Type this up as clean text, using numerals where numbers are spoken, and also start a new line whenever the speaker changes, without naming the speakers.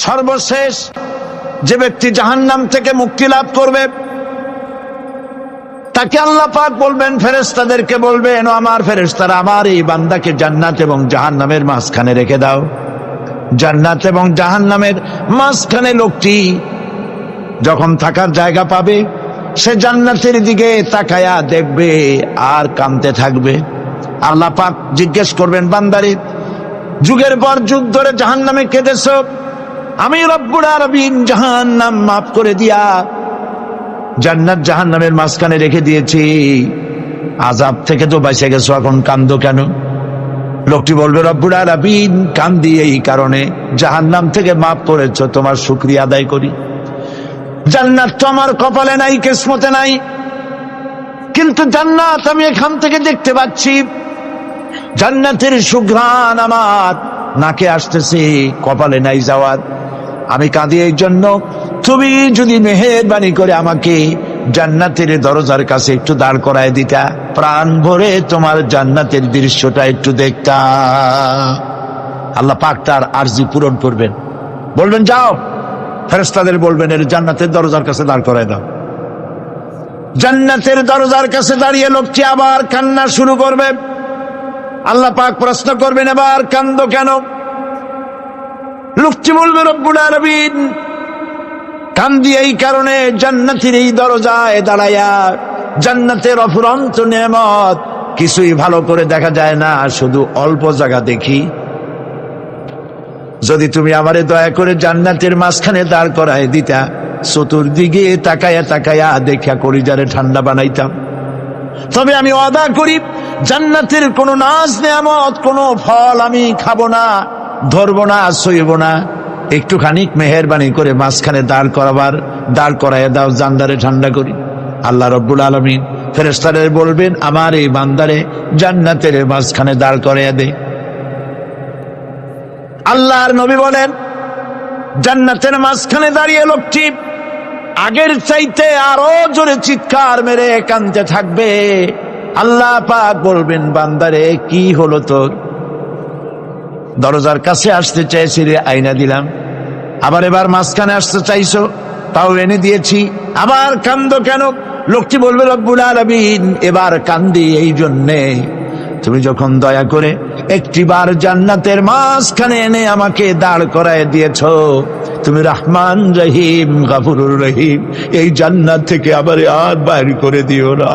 সর্বশেষ যে ব্যক্তি জাহান্নাম থেকে মুক্তি লাভ করবে তাকে আল্লাহ পাক বলবেন, ফেরেশতাদেরকে বলবেন, ও আমার ফেরেশতারা, আমার এই বান্দাকে জান্নাত এবং জাহান্নামের মাঝখানে রেখে দাও। জান্নাত এবং জাহান্নামের মাঝখানে লোকটি যখন থাকার জায়গা পাবে, সে জান্নাতের দিকে তাকায়া দেখবে আর কাঁদতে থাকবে। আল্লাহ পাক জিজ্ঞেস করবেন, বান্দারে, যুগের পর যুগ ধরে জাহান্নামে কেঁদেছো, আমি রব্বুল আলামিন জাহান্নাম মাফ করে দিয়া জান্নাত জাহান্নামের মাঝখানে রেখে দিয়েছি, আযাব থেকে তো বেঁচে গেছো, এখন কান্দো কেন? লোকটি বলবে, রব্বুল আলামিন কান্দি এই কারণে, জাহান্নাম থেকে মাফ করেছো, তোমার শুকরিয়া আদায় করি। জান্নাত তো আমার কপালে নাই, কিসমতে নাই, কিন্তু জান্নাত আমি এখান থেকে দেখতে পাচ্ছি, জান্নাতের সুঘ্রাণ আমার নাকে আসতেছে, কপালে নাই যাওয়ার। আমি কাঁদি এই জন্য, তুমি যদি মেহেরবানি করে আমাকে জান্নাতের দরজার কাছে একটু দাঁড় করায় দিতা, প্রাণ ভরে তোমার জান্নাতের দৃশ্যটা একটু দেখতাম। আল্লাহ পাক তার আরজি পূরণ করবেন, বলবেন যাও, ফেরেশতাদের বলবেন এর জান্নাতের দরজার কাছে দাঁড় করায় দাও। জান্নাতের দরজার কাছে দাঁড়িয়ে লোকটি আবার কান্না শুরু করবে। আল্লাহ পাক প্রশ্ন করবেন, এবার কান্দো কেন? লোকটি বলবে, রব্বুল আলামিন কান্দি এই কারণে, জান্নাতের এই দরজায় দাঁড়ায়া জান্নাতের অফুরন্ত নেয়ামত কিছুই ভালো করে দেখা যায় না, শুধু অল্প জায়গা দেখি। যদি তুমি আমারে দয়া করে জান্নাতের মাঝখানে দাঁড় করায় দিতা, চতুর্দিকে তাকায়া তাকায়া দেখা কলিজারে ঠান্ডা বানাইতাম। তবে আমি ওয়াদা করি, জান্নাতের কোনো নাজ নেয়ামত, কোনো ফল আমি খাবো না, ধরবো না, সইব না। একটুখানি মেহেরবানি করে মাঝখানে দাঁড় করাইয়া দাও, জান্নারে ঠান্ডা করি। আল্লাহ রব্বুল আলামিন ফেরেশতাদের বলবেন, আমার এই বান্দারে জান্নাতের মাঝখানে দাঁড় করাইয়া দে। আল্লাহর নবী বলেন, জান্নাতের মাঝখানে দাঁড়িয়ে লোকটি আগের চাইতে আরো জোরে চিৎকার মেরে কাঁদতে থাকবে। আল্লাহ পাক বলবেন, বান্দারে কি হলো তোর? দরজার কাছে আসতে চাইছি রে, আইনা দিলাম। আবার এবার মাঝখানে আসতে চাইছো, তাও এনে দিয়েছি, আবার কান্দো কেন? লোকটি বলবে, রব্বুল আলামিন এবার কান্দি এই জন্যে, তুমি যখন দয়া করে একটিবার জান্নাতের মাঝখানে এনে আমাকে দাঁড় করায় দিয়েছ, তুমি রহমান রহিম, গফুরুর রহিম, এই জান্নাত থেকে আবার আর বাইর করে দিও না।